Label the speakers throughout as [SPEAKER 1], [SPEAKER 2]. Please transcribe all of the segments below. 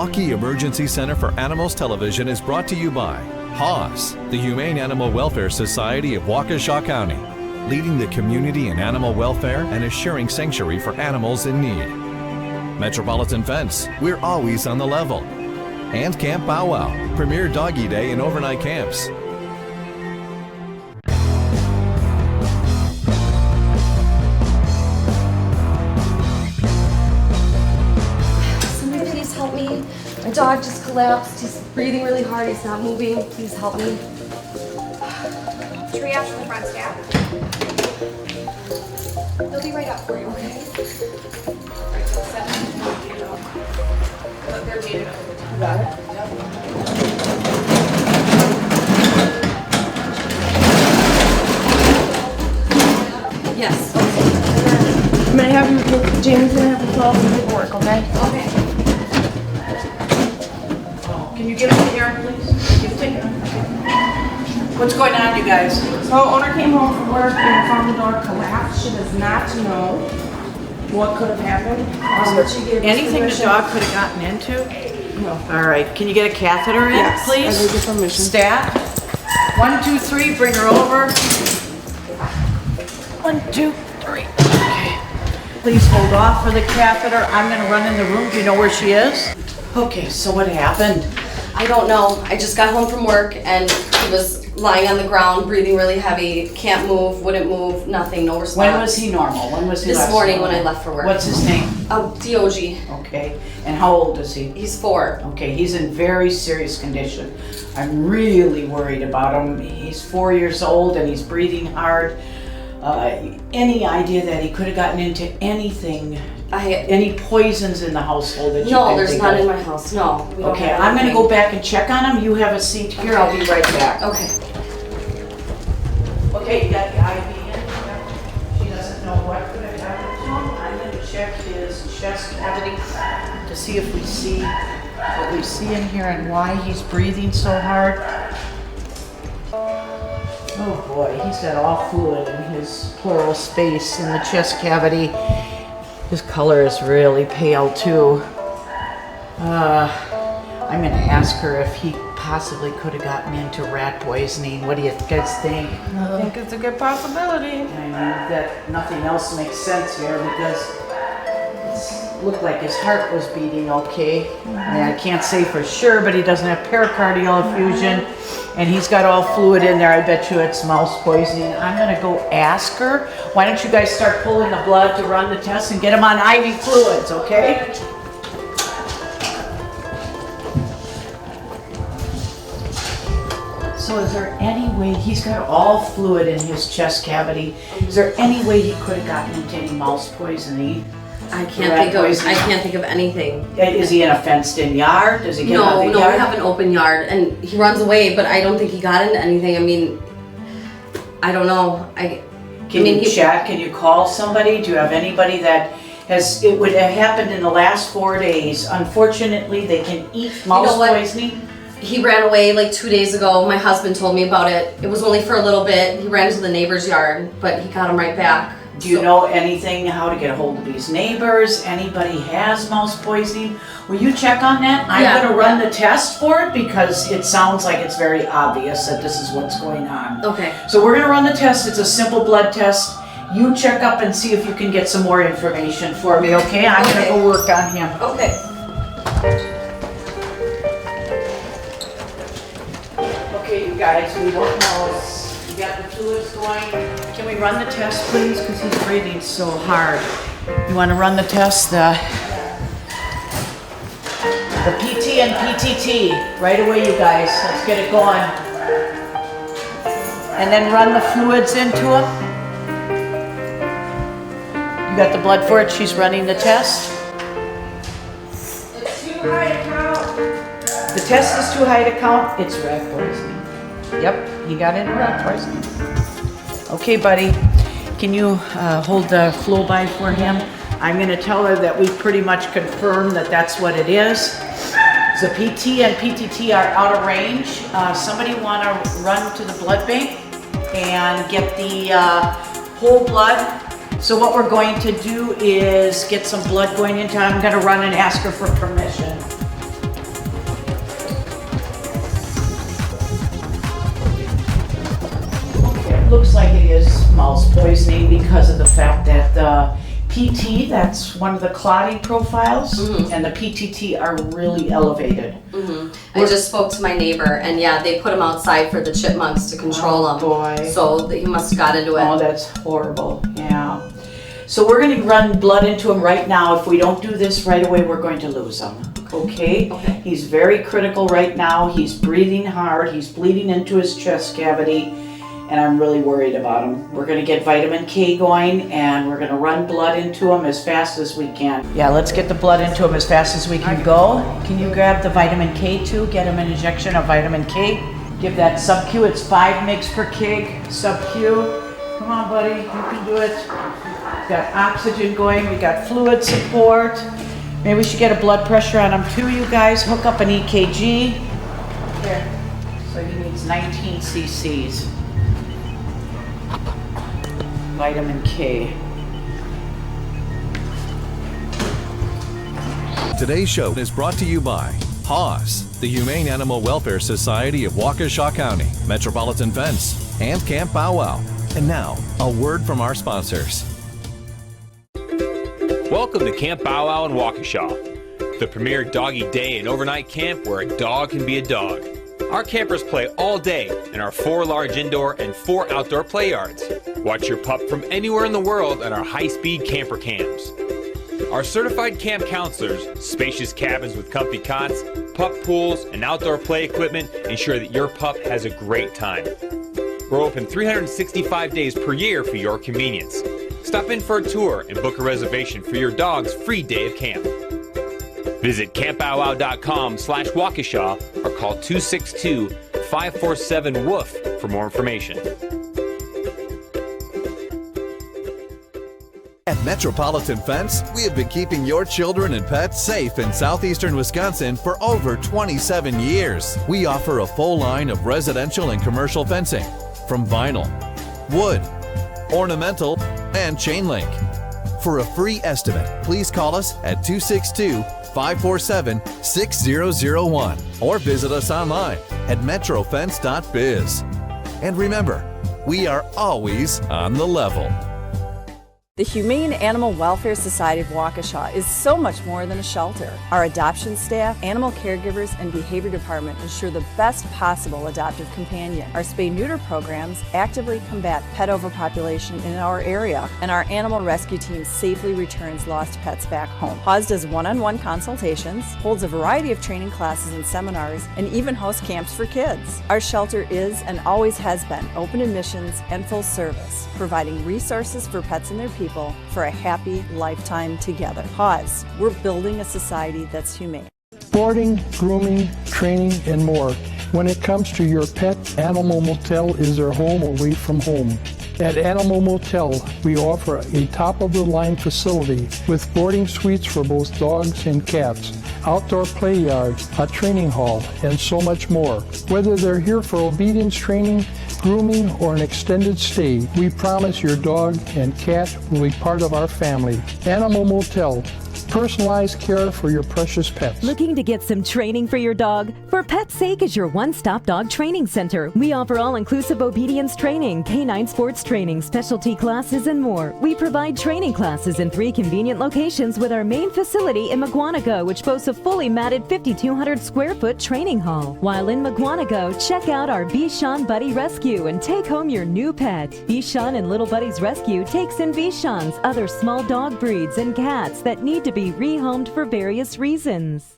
[SPEAKER 1] Milwaukee Emergency Center for Animals Television is brought to you by HAWS, the Humane Animal Welfare Society of Waukesha County, leading the community in animal welfare and assuring sanctuary for animals in need. Metropolitan Fence, we're always on the level. And Camp Bow Wow, premier doggy day and overnight camps.
[SPEAKER 2] Somebody please help me. My dog just collapsed. He's breathing really hard. He's not moving. Please help me.
[SPEAKER 3] Triage from the front staff. They'll be right up for you, okay? Right, so set up. They're gated up. You got it? Yep.
[SPEAKER 2] Yes.
[SPEAKER 4] I'm gonna have you, Jamie's gonna have you fill out the paperwork, okay?
[SPEAKER 3] Okay.
[SPEAKER 5] Can you give it to Aaron, please? Give it to Aaron. What's going on, you guys?
[SPEAKER 4] So owner came home from work and found the dog collapsed. She does not know what could have happened. But she gave us
[SPEAKER 5] Anything the
[SPEAKER 4] permission.
[SPEAKER 5] dog could have gotten into?
[SPEAKER 4] No.
[SPEAKER 5] All right, can you get a catheter in,
[SPEAKER 4] Yes,
[SPEAKER 5] please?
[SPEAKER 4] I will get permission.
[SPEAKER 5] Stat. 1, 2, 3, bring her over. 1, 2, 3. Okay. Please hold off for the catheter. I'm gonna run in the room. Do you know where she is? Okay, so what happened?
[SPEAKER 2] I don't know. I just got home from work and he was lying on the ground, breathing really heavy, can't move, wouldn't move, nothing, no response.
[SPEAKER 5] When was he normal? When was he
[SPEAKER 2] This
[SPEAKER 5] last
[SPEAKER 2] morning
[SPEAKER 5] normal?
[SPEAKER 2] when I left for work.
[SPEAKER 5] What's his name?
[SPEAKER 2] DOG.
[SPEAKER 5] Okay, and how old is he?
[SPEAKER 2] He's 4.
[SPEAKER 5] Okay, he's in very serious condition. I'm really worried about him. He's 4 years old and he's breathing hard. Any idea that he could have gotten into anything? Any poisons in the household that you
[SPEAKER 2] No,
[SPEAKER 5] can
[SPEAKER 2] there's
[SPEAKER 5] think
[SPEAKER 2] none
[SPEAKER 5] of?
[SPEAKER 2] in my house. No. We don't
[SPEAKER 5] Okay,
[SPEAKER 2] have
[SPEAKER 5] I'm gonna
[SPEAKER 2] anything.
[SPEAKER 5] go back and check on him. You have a seat here. I'll be right back.
[SPEAKER 2] Okay.
[SPEAKER 5] Okay, you got the IV in? She doesn't know what could have happened to him. I'm gonna check his chest cavity to see if we see what we see in here and why he's breathing so hard. Oh boy, he's got all fluid in his pleural space in the chest cavity. His color is really pale too. I'm gonna ask her if he possibly could have gotten into rat poisoning. What do you guys think?
[SPEAKER 4] I think it's a good possibility.
[SPEAKER 5] I mean, that nothing else makes sense here because it looked like his heart was beating okay. I mean, I can't say for sure, but he doesn't have pericardial effusion and he's got all fluid in there. I bet you it's mouse poisoning. I'm gonna go ask her. Why don't you guys start pulling the blood to run the test and get him on IV fluids, okay? So is there any way, he's got all fluid in his chest cavity, is there any way he could have gotten into any mouse poisoning?
[SPEAKER 2] I can't think of anything.
[SPEAKER 5] Is he in a fenced in yard? Does he get out of the
[SPEAKER 2] No,
[SPEAKER 5] yard?
[SPEAKER 2] we have an open yard and he runs away, but I don't think he got into anything. I mean, I don't know.
[SPEAKER 5] Can you check? Can you call somebody? Do you have anybody that has, it would have happened in the last 4 days. Unfortunately, they can eat mouse poisoning.
[SPEAKER 2] He ran away like 2 days ago. My husband told me about it. It was only for a little bit. He ran into the neighbor's yard, but he got him right back.
[SPEAKER 5] Do you know anything, how to get a hold of these neighbors? Anybody has mouse poisoning? Will you check on that? I'm gonna run the test for it because it sounds like it's very obvious that this is what's going on.
[SPEAKER 2] Okay.
[SPEAKER 5] So we're gonna run the test. It's a simple blood test. You check up and see if you can get some more information for me, okay? I'm gonna go work on him.
[SPEAKER 2] Okay.
[SPEAKER 5] Okay, you guys, we don't know. We got the fluids going. Can we run the test, please? Because he's breathing so hard. You want to run the test? The PT and PTT. Right away, you guys. Let's get it going. And then run the fluids into him. You got the blood for it? She's running the test.
[SPEAKER 4] It's too high to count.
[SPEAKER 5] The test is too high to count. It's rat poisoning. Yep, he got into rat poisoning. Okay, buddy. Can you hold the flow by for him? I'm going to tell her that we've pretty much confirmed that that's what it is. The PT and PTT are out of range. Somebody want to run to the blood bank and get the whole blood. So what we're going to do is get some blood going into her. I'm going to run and ask her for permission. looks like it is mouse poisoning because of the fact that the PT, that's one of the clotting profiles, and the PTT are really elevated.
[SPEAKER 2] I just spoke to my neighbor, and yeah, they put him outside for the chipmunks to control him.
[SPEAKER 5] Boy.
[SPEAKER 2] So he must have got into it.
[SPEAKER 5] Oh, that's horrible, yeah. So we're gonna run blood into him right now. If we don't do this right away, we're going to lose him, okay? He's very critical right now. He's breathing hard. He's bleeding into his chest cavity, and I'm really worried about him. We're gonna get vitamin K going, and we're gonna run blood into him as fast as we can. Yeah, let's get the blood into him as fast as we can go. Can you grab the vitamin K too? Get him an injection of vitamin K. Give that sub-Q. It's 5 mg per kg sub-Q. Come on, buddy, you can do it. We got oxygen going, we got fluid support. Maybe we should get a blood pressure on him too, you guys. Hook up an EKG. There. So he needs 19 cc's. Vitamin K.
[SPEAKER 1] Today's show is brought to you by HAWS, the Humane Animal Welfare Society of Waukesha County, Metropolitan Fence, and Camp Bow Wow. And now, a word from our sponsors.
[SPEAKER 6] Welcome to Camp Bow Wow in Waukesha, the premier doggy day and overnight camp where a dog can be a dog. Our campers play all day in our 4 large indoor and 4 outdoor play yards. Watch your pup from anywhere in the world on our high-speed camper cams. Our certified camp counselors, spacious cabins with comfy cots, pup pools, and outdoor play equipment ensure that your pup has a great time. We're open 365 days per year for your convenience. Stop in for a tour and book a reservation for your dog's free day of camp. Visit campbowwow.com/Waukesha or call 262-547-WOOF for more information.
[SPEAKER 1] At Metropolitan Fence, we have been keeping your children and pets safe in southeastern Wisconsin for over 27 years. We offer a full line of residential and commercial fencing, from vinyl, wood, ornamental, and chain link. For a free estimate, please call us at 262-547-6001 or visit us online at metrofence.biz. And remember, we are always on the level.
[SPEAKER 7] The Humane Animal Welfare Society of Waukesha is so much more than a shelter. Our adoption staff, animal caregivers, and behavior department ensure the best possible adoptive companion. Our spay-neuter programs actively combat pet overpopulation in our area, and our animal rescue team safely returns lost pets back home. HAWS does one-on-one consultations, holds a variety of training classes and seminars, and even hosts camps for kids. Our shelter is and always has been open admissions and full service, providing resources for pets and their people for a happy lifetime together. HAWS, we're building a society that's humane.
[SPEAKER 8] Boarding, grooming, training, and more. When it comes to your pet, Animal Motel is their home away from home. At Animal Motel, we offer a top-of-the-line facility with boarding suites for both dogs and cats, outdoor play yards, a training hall, and so much more. Whether they're here for obedience training, grooming, or an extended stay, we promise your dog and cat will be part of our family. Animal Motel, personalized care for your precious pets.
[SPEAKER 9] Looking to get some training for your dog? For Pet's Sake is your one-stop dog training center. We offer all-inclusive obedience training, canine sports training, specialty classes, and more. We provide training classes in 3 convenient locations with our main facility in Mukwonago, which boasts a fully matted 5,200 square foot training hall. While in Mukwonago, check out our Bichon Buddy Rescue and take home your new pet. Bichon and Little Buddies Rescue takes in Bichons, other small dog breeds, and cats that need to be rehomed for various reasons.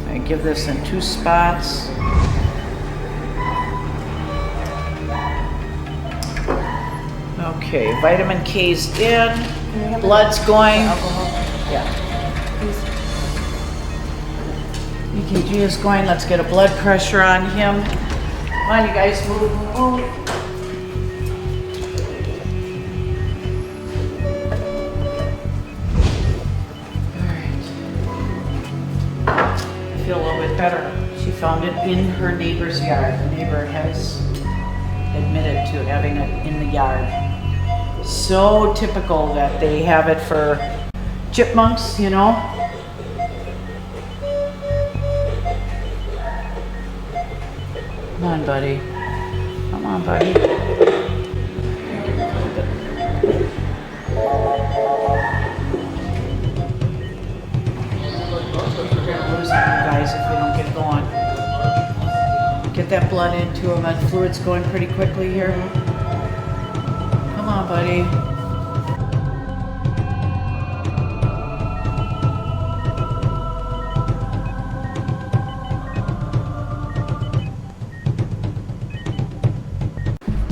[SPEAKER 5] I give this in 2 spots. Okay, vitamin K's in, blood's going. Yeah. EKG is going. Let's get a blood pressure on him. Come on, you guys, move. Feel a little bit better. She found it in her neighbor's yard. The neighbor has admitted to having it in the yard. So typical that they have it for chipmunks, you know. on, buddy. Come on, buddy. We're gonna lose him, guys, if we don't get going. Get that blood into him. That fluid's going pretty quickly here. Come on, buddy.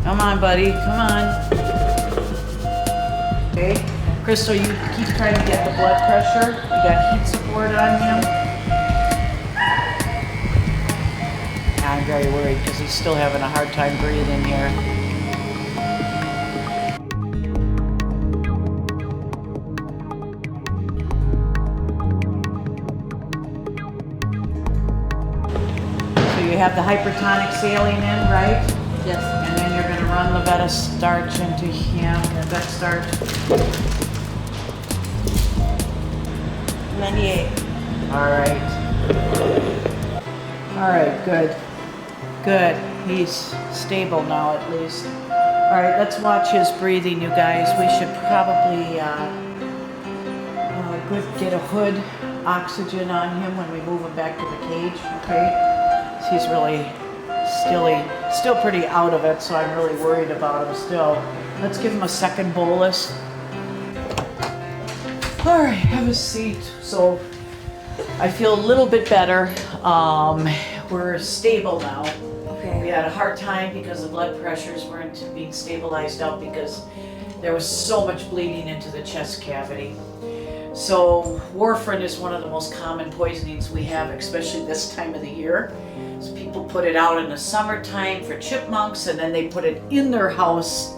[SPEAKER 5] Come on, buddy. Come on. Okay. Crystal, you keep trying to get the blood pressure. You got heat support on him. I'm very worried because he's still having a hard time breathing here. So you have the hypertonic saline in, right?
[SPEAKER 2] Yes.
[SPEAKER 5] And then you're gonna run the Veta starch into him, the Vet starch.
[SPEAKER 2] 98.
[SPEAKER 5] All right. All right, good. Good. He's stable now at least. All right, let's watch his breathing, you guys. We should probably get a hood oxygen on him when we move him back to the cage, okay? He's really still pretty out of it, so I'm really worried about him still. Let's give him a second bolus. All right, have a seat. So I feel a little bit better. We're stable now.
[SPEAKER 2] Okay.
[SPEAKER 5] We had a hard time because the blood pressures weren't being stabilized out because there was so much bleeding into the chest cavity. So warfarin is one of the most common poisonings we have, especially this time of the year. So people put it out in the summertime for chipmunks, and then they put it in their house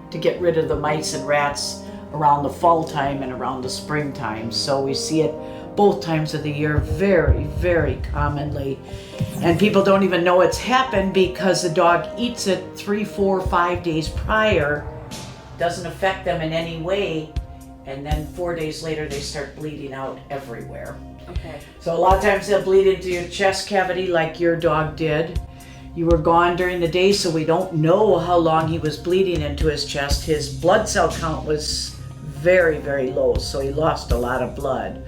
[SPEAKER 5] to get rid of the mice and rats around the fall time and around the springtime. So we see it both times of the year very, very commonly. And people don't even know it's happened because the dog eats it 3, 4, 5 days prior, doesn't affect them in any way, and then 4 days later they start bleeding out everywhere.
[SPEAKER 2] Okay.
[SPEAKER 5] So a lot of times they'll bleed into your chest cavity like your dog did. You were gone during the day, so we don't know how long he was bleeding into his chest. His blood cell count was very, very low, so he lost a lot of blood.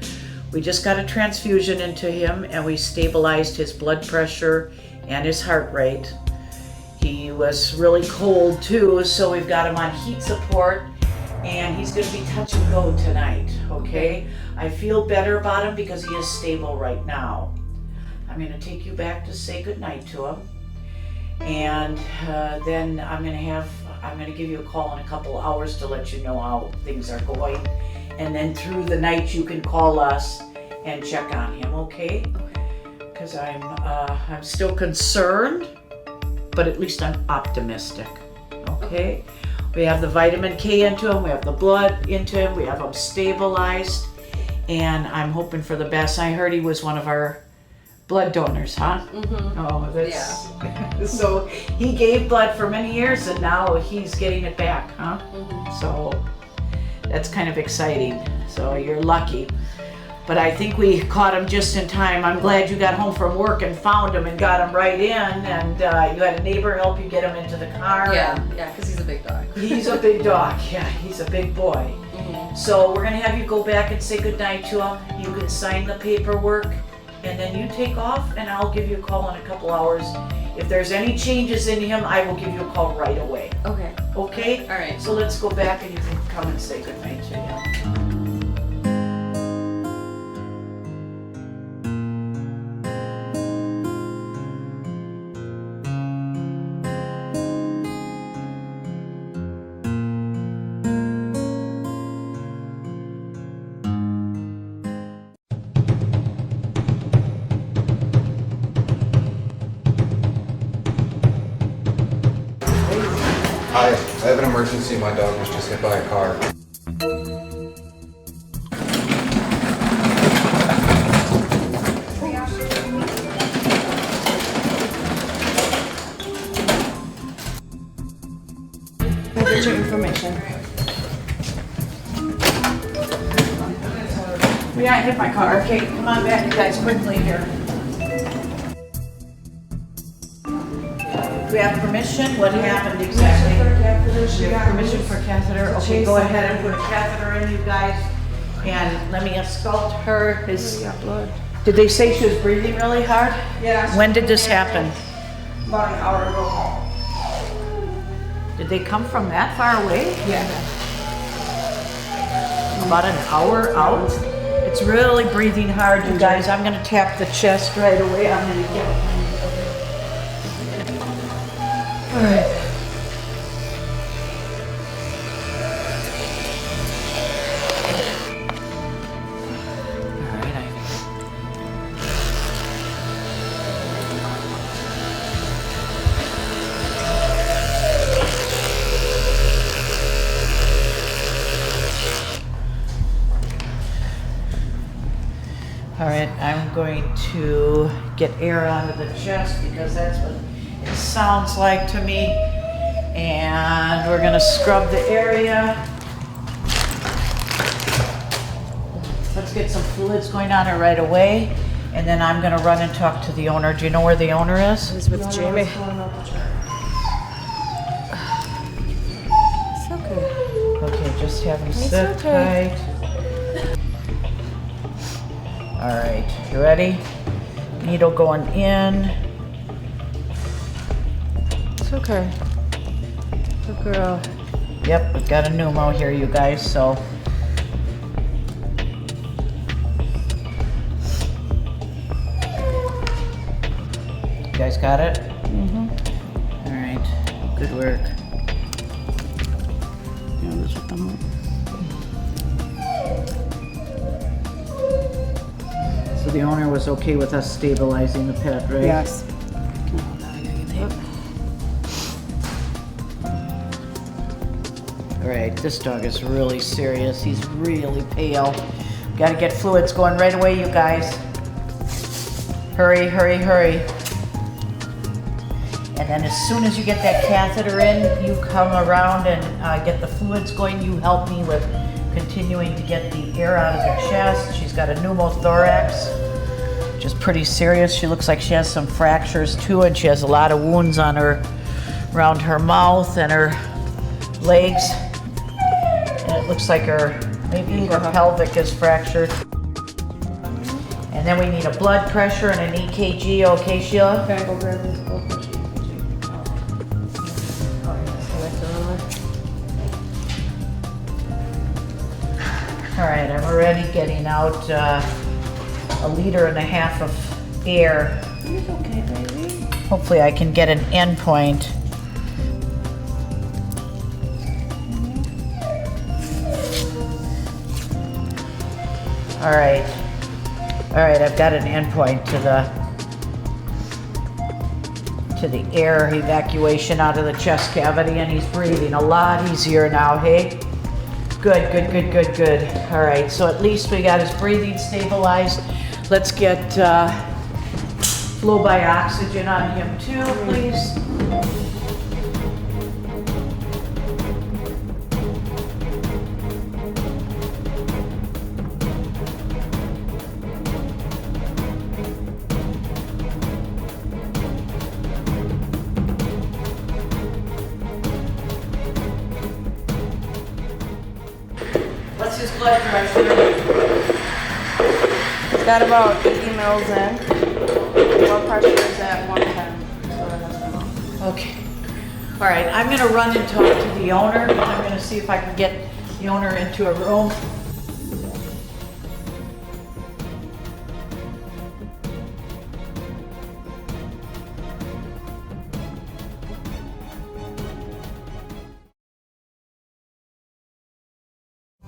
[SPEAKER 5] We just got a transfusion into him and we stabilized his blood pressure and his heart rate. He was really cold too, so we've got him on heat support and he's going to be touch and go tonight, okay? I feel better about him because he is stable right now. I'm going to take you back to say goodnight to him, and then I'm going to give you a call in a couple hours to let you know how things are going, and then through the night you can call us and check on him, okay? Because I'm still concerned, but at least I'm optimistic, okay? We have the vitamin K into him, we have the blood into him, we have him stabilized, and I'm hoping for the best. I heard he was one of our blood donors, huh?
[SPEAKER 2] Mm-hmm.
[SPEAKER 5] Oh, that's so he gave blood for many years and now he's getting it back, huh?
[SPEAKER 2] Mm-hmm.
[SPEAKER 5] So that's kind of exciting. So you're lucky. But I think we caught him just in time. I'm glad you got home from work and found him and got him right in, and you had a neighbor help you get him into the car.
[SPEAKER 2] Yeah, because he's a big dog.
[SPEAKER 5] He's a big dog, yeah, he's a big boy.
[SPEAKER 2] Mm-hmm.
[SPEAKER 5] So we're gonna have you go back and say goodnight to him. You can sign the paperwork, and then you take off, and I'll give you a call in a couple hours. If there's any changes in him, I will give you a call right away.
[SPEAKER 2] Okay.
[SPEAKER 5] Okay?
[SPEAKER 2] All right.
[SPEAKER 5] So let's go back and you can come and say goodnight to him.
[SPEAKER 10] Hi, I have an emergency. My dog was just hit by a car.
[SPEAKER 4] I'll get your information.
[SPEAKER 5] Yeah, I hit my car. Okay, come on back, you guys, quickly here. we have permission? What happened exactly? We have permission for catheter. Okay, go ahead and put a catheter in, you guys. And let me escort her. Did they say she was breathing really hard?
[SPEAKER 4] Yeah.
[SPEAKER 5] When did this happen?
[SPEAKER 4] About an hour ago.
[SPEAKER 5] Did they come from that far away?
[SPEAKER 4] Yeah.
[SPEAKER 5] About an hour out? It's really breathing hard, you guys. I'm gonna tap the chest right away. I'm gonna get all right. All right, I'm going to get air onto the chest because that's what it sounds like to me. And we're gonna scrub the area. Let's get some fluids going on her right away. And then I'm gonna run and talk to the owner. Do you know where the owner is?
[SPEAKER 2] He's with Jamie. It's okay.
[SPEAKER 5] Okay, just have him sit tight. All right, you ready? Needle going in.
[SPEAKER 2] It's okay. Good girl.
[SPEAKER 5] Yep, we've got a pneumo here, you guys, so. You guys got it? Mm-hmm. All right, good work. So the owner was okay with us stabilizing the pet, right?
[SPEAKER 4] Yes.
[SPEAKER 5] All right, this dog is really serious. He's really pale. Gotta get fluids going right away, you guys. Hurry, hurry, hurry. And then as soon as you get that catheter in, you come around and get the fluids going. You help me with continuing to get the air out of the chest. She's got a pneumothorax, which is pretty serious. She looks like she has some fractures too, and she has a lot of wounds on her, around her mouth and her legs. And it looks like maybe her pelvic is fractured. And then we need a blood pressure and an EKG, okay, Sheila?
[SPEAKER 4] Can I go grab this blood pressure?
[SPEAKER 5] All right, I'm already getting out 1.5 liters of air.
[SPEAKER 4] It's okay, baby.
[SPEAKER 5] Hopefully I can get an endpoint. All right, I've got an endpoint to the air evacuation out of the chest cavity, and he's breathing a lot easier now, hey? Good, good, good, good, good. All right, so at least we got his breathing stabilized. Let's get flow by oxygen on him too, please. What's his blood pressure?
[SPEAKER 4] It's got about 80 mils in. Blood pressure is at 110.
[SPEAKER 5] Okay. All right, I'm gonna run and talk to the owner. I'm gonna see if I can get the owner into a room.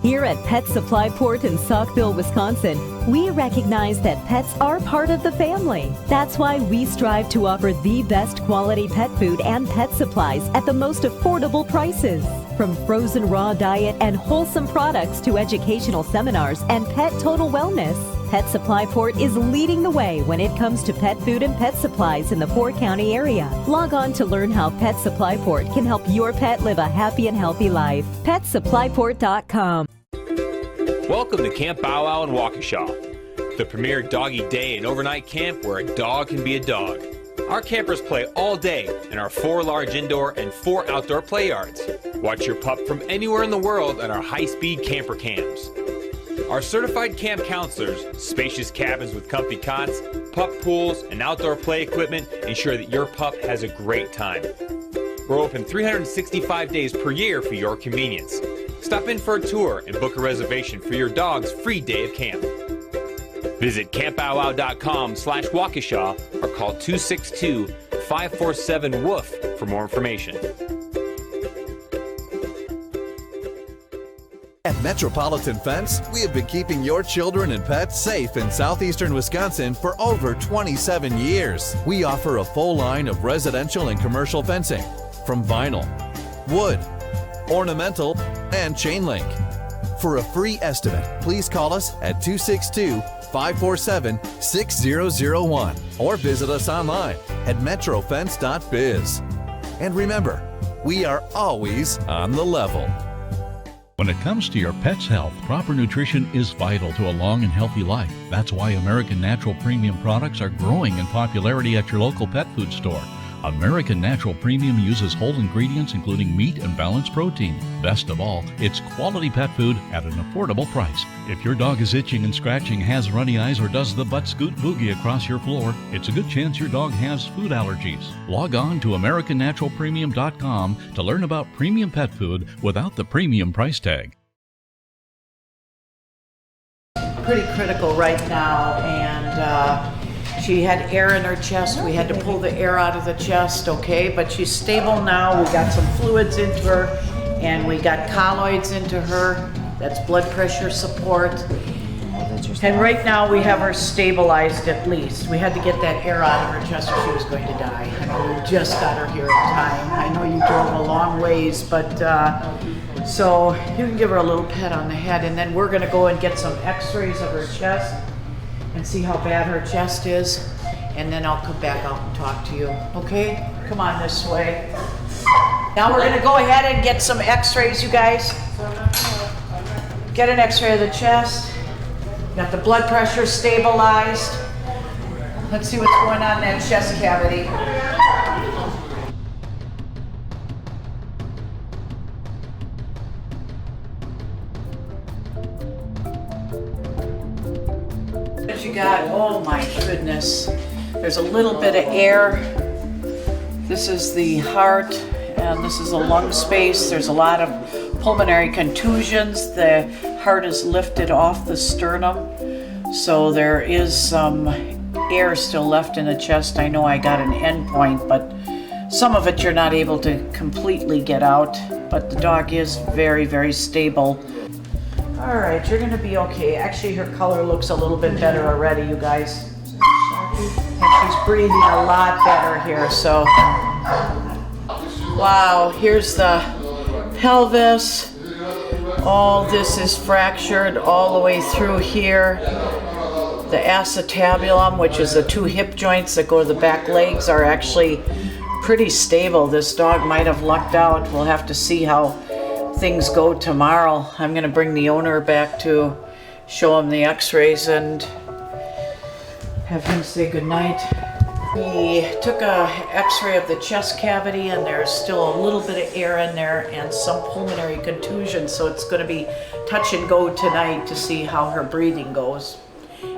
[SPEAKER 9] Here at Pet Supply Port in Saukville, Wisconsin, we recognize that pets are part of the family. That's why we strive to offer the best quality pet food and pet supplies at the most affordable prices. From frozen raw diet and wholesome products to educational seminars and pet total wellness, Pet Supply Port is leading the way when it comes to pet food and pet supplies in the Fort County area. Log on to learn how Pet Supply Port can help your pet live a happy and healthy life. PetSupplyPort.com.
[SPEAKER 6] Welcome to Camp Bow Wow in Waukesha, the premier doggy day and overnight camp where a dog can be a dog. Our campers play all day in our 4 large indoor and 4 outdoor play yards. Watch your pup from anywhere in the world at our high-speed camper cams. Our certified camp counselors, spacious cabins with comfy cots, pup pools, and outdoor play equipment ensure that your pup has a great time. We're open 365 days per year for your convenience. Stop in for a tour and book a reservation for your dog's free day of camp. Visit campowwow.com/Waukesha or call 262-547-WOOF for more information.
[SPEAKER 1] At Metropolitan Fence, we have been keeping your children and pets safe in southeastern Wisconsin for over 27 years. We offer a full line of residential and commercial fencing, from vinyl, wood, ornamental, and chain link. For a free estimate, please call us at 262-547-6001 or visit us online at metrofence.biz. And remember, we are always on the level.
[SPEAKER 11] When it comes to your pet's health, proper nutrition is vital to a long and healthy life. That's why American Natural Premium products are growing in popularity at your local pet food store. American Natural Premium uses whole ingredients including meat and balanced protein. Best of all, it's quality pet food at an affordable price. If your dog is itching and scratching, has runny eyes, or does the butt scoot boogie across your floor, it's a good chance your dog has food allergies. Log on to AmericanNaturalPremium.com to learn about premium pet food without the premium price tag.
[SPEAKER 5] Pretty critical right now, and she had air in her chest. We had to pull the air out of the chest, okay? But she's stable now. We got some fluids into her, and we got colloids into her. That's blood pressure support. And right now we have her stabilized at least. We had to get that air out of her chest or she was going to die. I mean, we just got her here in time. I know you drove a long ways, but so you can give her a little pet on the head, and then we're gonna go and get some x-rays of her chest and see how bad her chest is, and then I'll come back out and talk to you, okay? Come on this way. Now we're gonna go ahead and get some x-rays, you guys. Get an x-ray of the chest. Got the blood pressure stabilized. Let's see what's going on in that chest cavity. What you got? Oh my goodness. There's a little bit of air. This is the heart, and this is a lung space. There's a lot of pulmonary contusions. The heart is lifted off the sternum, so there is some air still left in the chest. I know I got an end point, but some of it you're not able to completely get out, but the dog is very, very stable. All right, you're gonna be okay. Actually, her color looks a little bit better already, you guys. And she's breathing a lot better here, so. Wow, here's the pelvis. All this is fractured all the way through here. The acetabulum, which is the 2 hip joints that go to the back legs, are actually pretty stable. This dog might have lucked out. We'll have to see how things go tomorrow. I'm gonna bring the owner back to show him the x-rays and have him say goodnight. He took a x-ray of the chest cavity, and there's still a little bit of air in there and some pulmonary contusion, so it's going to be touch and go tonight to see how her breathing goes.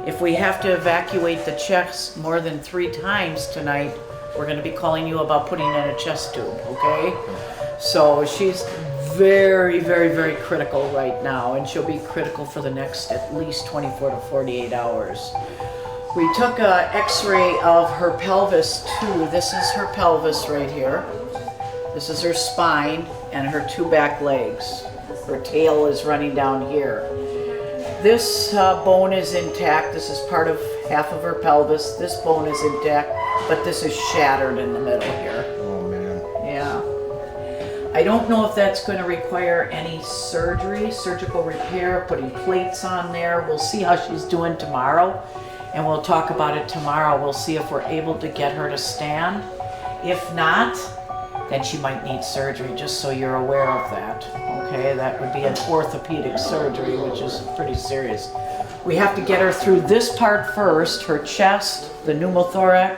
[SPEAKER 5] If we have to evacuate the chest more than 3 times tonight, we're going to be calling you about putting in a chest tube, okay? So she's very, very, very critical right now, and she'll be critical for the next at least 24 to 48 hours. We took an x-ray of her pelvis too. This is her pelvis right here. This is her spine and her 2 back legs. Her tail is running down here. This bone is intact. This is part of half of her pelvis. This bone is intact, but this is shattered in the middle here.
[SPEAKER 10] Oh man.
[SPEAKER 5] Yeah. I don't know if that's going to require any surgery, surgical repair, putting plates on there. We'll see how she's doing tomorrow. And we'll talk about it tomorrow. We'll see if we're able to get her to stand. If not, then she might need surgery, just so you're aware of that. Okay, that would be an orthopedic surgery, which is pretty serious. We have to get her through this part first, her chest, the pneumothorax,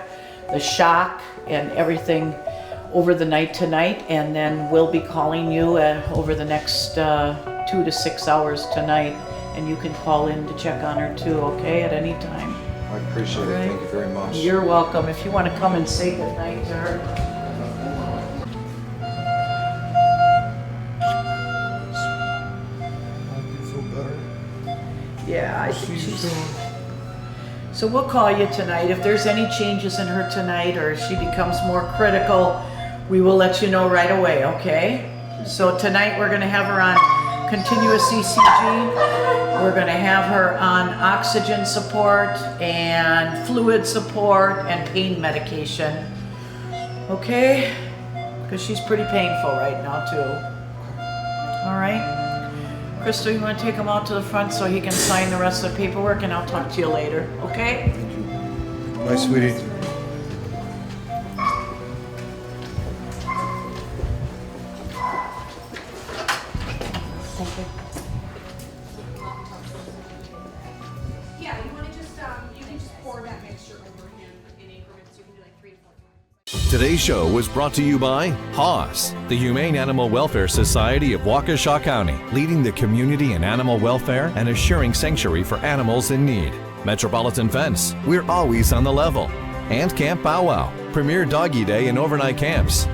[SPEAKER 5] the shock and everything over the night tonight, and then we'll be calling you over the next 2 to 6 hours tonight, and you can call in to check on her too, okay, at any time.
[SPEAKER 10] I appreciate it. Thank you very much.
[SPEAKER 5] You're welcome. If you want to come and say goodnight to her. Yeah, I think she's... So we'll call you tonight. If there's any changes in her tonight or she becomes more critical, we will let you know right away, okay? So tonight we're gonna have her on continuous ECG. We're gonna have her on oxygen support and fluid support and pain medication, okay? Because she's pretty painful right now too. All right? Crystal, you want to take him out to the front so he can sign the rest of the paperwork, and I'll talk to you later, okay?
[SPEAKER 10] Bye, sweetie.
[SPEAKER 4] Yeah, you want to just, you can just pour that mixture over him in increments. You can do like 3 to 4 times.
[SPEAKER 1] Today's show was brought to you by HAWS, the Humane Animal Welfare Society of Waukesha County, leading the community in animal welfare and assuring sanctuary for animals in need. Metropolitan Fence, we're always on the level. And Camp Bow Wow, premier doggy day and overnight camps.